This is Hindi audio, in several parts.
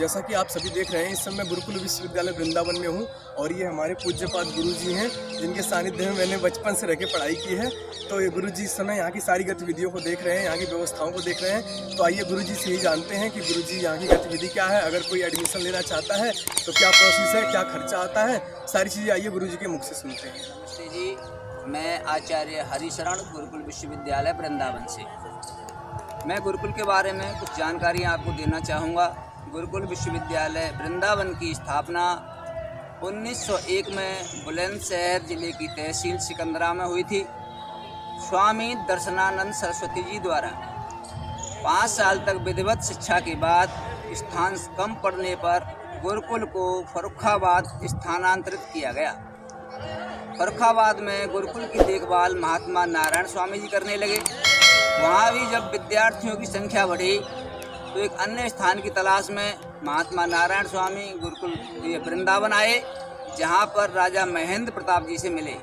जैसा कि आप सभी देख रहे हैं, इस समय गुरुकुल विश्वविद्यालय वृंदावन में हूं और ये हमारे पूज्यपाद गुरु जी हैं, जिनके सानिध्य में मैंने बचपन से रह के पढ़ाई की है। तो ये गुरु जी इस समय यहाँ की सारी गतिविधियों को देख रहे हैं, यहाँ की व्यवस्थाओं को देख रहे हैं। तो आइए गुरु जी से ही जानते हैं कि गुरु जी यहाँ की गतिविधि क्या है, अगर कोई एडमिशन लेना चाहता है तो क्या प्रोसेस है, क्या खर्चा आता है, सारी चीज़ें आइए गुरु जी के मुख से सुनते हैं। नमस्ते जी, मैं आचार्य हरिशरण गुरुकुल विश्वविद्यालय वृंदावन से। मैं गुरुकुल के बारे में कुछ जानकारी आपको देना चाहूँगा। गुरुकुल विश्वविद्यालय वृंदावन की स्थापना 1901 में बुलंदशहर जिले की तहसील सिकंदरा में हुई थी। स्वामी दर्शनानंद सरस्वती जी द्वारा 5 साल तक विधिवत शिक्षा के बाद स्थान कम पड़ने पर गुरुकुल को फर्रुखाबाद स्थानांतरित किया गया। फर्रुखाबाद में गुरुकुल की देखभाल महात्मा नारायण स्वामी जी करने लगे। वहाँ भी जब विद्यार्थियों की संख्या बढ़ी तो एक अन्य स्थान की तलाश में महात्मा नारायण स्वामी गुरुकुल वृंदावन आए, जहाँ पर राजा महेंद्र प्रताप जी से मिले।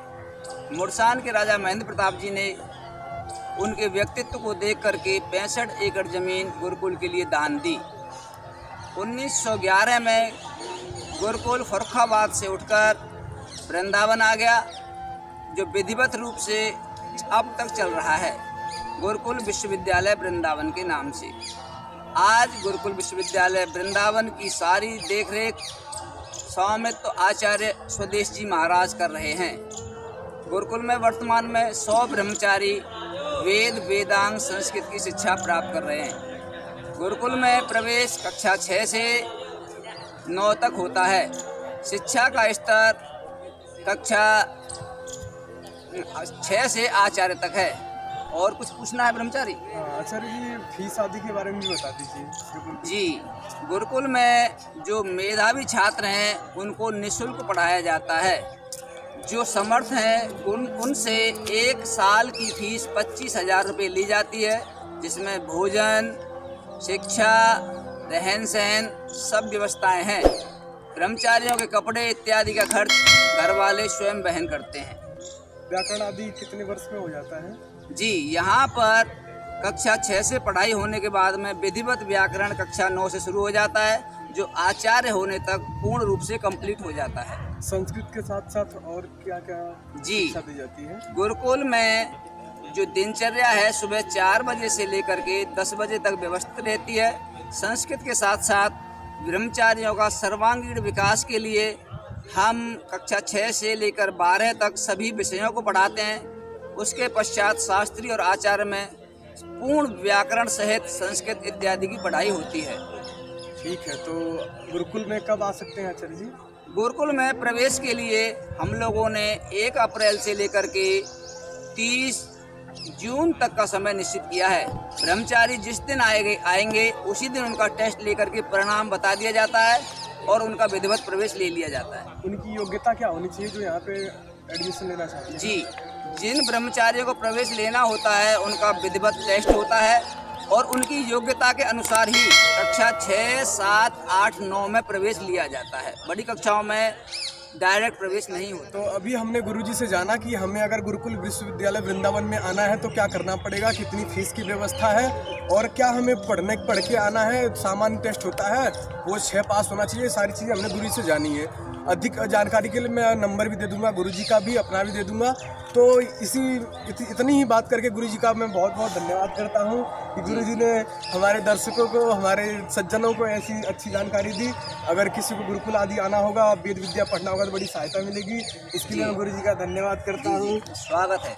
मुरसान के राजा महेंद्र प्रताप जी ने उनके व्यक्तित्व को देख करके 65 एकड़ जमीन गुरुकुल के लिए दान दी। 1911 में गुरुकुल फर्रुखाबाद से उठकर वृंदावन आ गया, जो विधिवत रूप से अब तक चल रहा है गुरुकुल विश्वविद्यालय वृंदावन के नाम से। आज गुरुकुल विश्वविद्यालय वृंदावन की सारी देखरेख स्वामित्व आचार्य स्वदेश जी महाराज कर रहे हैं। गुरुकुल में वर्तमान में 100 ब्रह्मचारी वेद वेदांग संस्कृत की शिक्षा प्राप्त कर रहे हैं। गुरुकुल में प्रवेश कक्षा 6 से 9 तक होता है। शिक्षा का स्तर कक्षा 6 से आचार्य तक है। और कुछ पूछना है ब्रह्मचारी? आचार्य जी, फीस आदि के बारे में भी बता दीजिए। जी, गुरुकुल में जो मेधावी छात्र हैं उनको निःशुल्क पढ़ाया जाता है। जो समर्थ हैं उनसे 1 साल की फीस 25,000 रुपये ली जाती है, जिसमें भोजन, शिक्षा, रहन सहन सब व्यवस्थाएं हैं। ब्रह्मचारियों के कपड़े इत्यादि का खर्च घर वाले स्वयं वहन करते हैं। व्याकरण आदि कितने वर्ष में हो जाता है? जी, यहाँ पर कक्षा 6 से पढ़ाई होने के बाद में विधिवत व्याकरण कक्षा 9 से शुरू हो जाता है, जो आचार्य होने तक पूर्ण रूप से कंप्लीट हो जाता है। संस्कृत के साथ साथ और क्या क्या जी शिक्षा दी जाती है? गुरुकुल में जो दिनचर्या है सुबह 4 बजे से लेकर के 10 बजे तक व्यवस्थित रहती है। संस्कृत के साथ साथ ब्रह्मचारियों का सर्वांगीण विकास के लिए हम कक्षा 6 से लेकर 12 तक सभी विषयों को पढ़ाते हैं। उसके पश्चात शास्त्री और आचार्य में पूर्ण व्याकरण सहित संस्कृत इत्यादि की पढ़ाई होती है। ठीक है, तो गुरुकुल में कब आ सकते हैं आचार्य जी? गुरुकुल में प्रवेश के लिए हम लोगों ने 1 अप्रैल से लेकर के 30 जून तक का समय निश्चित किया है। ब्रह्मचारी जिस दिन आएंगे उसी दिन उनका टेस्ट लेकर के परिणाम बता दिया जाता है और उनका विधिवत प्रवेश ले लिया जाता है। उनकी योग्यता क्या होनी चाहिए जो यहाँ पे एडमिशन लेना चाहते हैं? जी, जिन ब्रह्मचारियों को प्रवेश लेना होता है उनका विधिवत टेस्ट होता है और उनकी योग्यता के अनुसार ही कक्षा 6, 7, 8, 9 में प्रवेश लिया जाता है। बड़ी कक्षाओं में डायरेक्ट प्रवेश नहीं होता। तो अभी हमने गुरुजी से जाना कि हमें अगर गुरुकुल विश्वविद्यालय वृंदावन में आना है तो क्या करना पड़ेगा, कितनी फीस की व्यवस्था है और क्या हमें पढ़ के आना है, सामान्य टेस्ट होता है, वो 6 पास होना चाहिए। सारी चीज़ें हमने गुरुजी से जानी है। अधिक जानकारी के लिए मैं नंबर भी दे दूंगा, गुरुजी का भी, अपना भी दे दूंगा। तो इतनी ही बात करके गुरुजी का मैं बहुत बहुत धन्यवाद करता हूँ कि गुरुजी ने हमारे दर्शकों को, हमारे सज्जनों को ऐसी अच्छी जानकारी दी। अगर किसी को गुरुकुल आदि आना होगा, वेद विद्या पढ़ना होगा तो बड़ी सहायता मिलेगी। इसके लिए मैं गुरुजी का धन्यवाद करता हूँ। स्वागत है।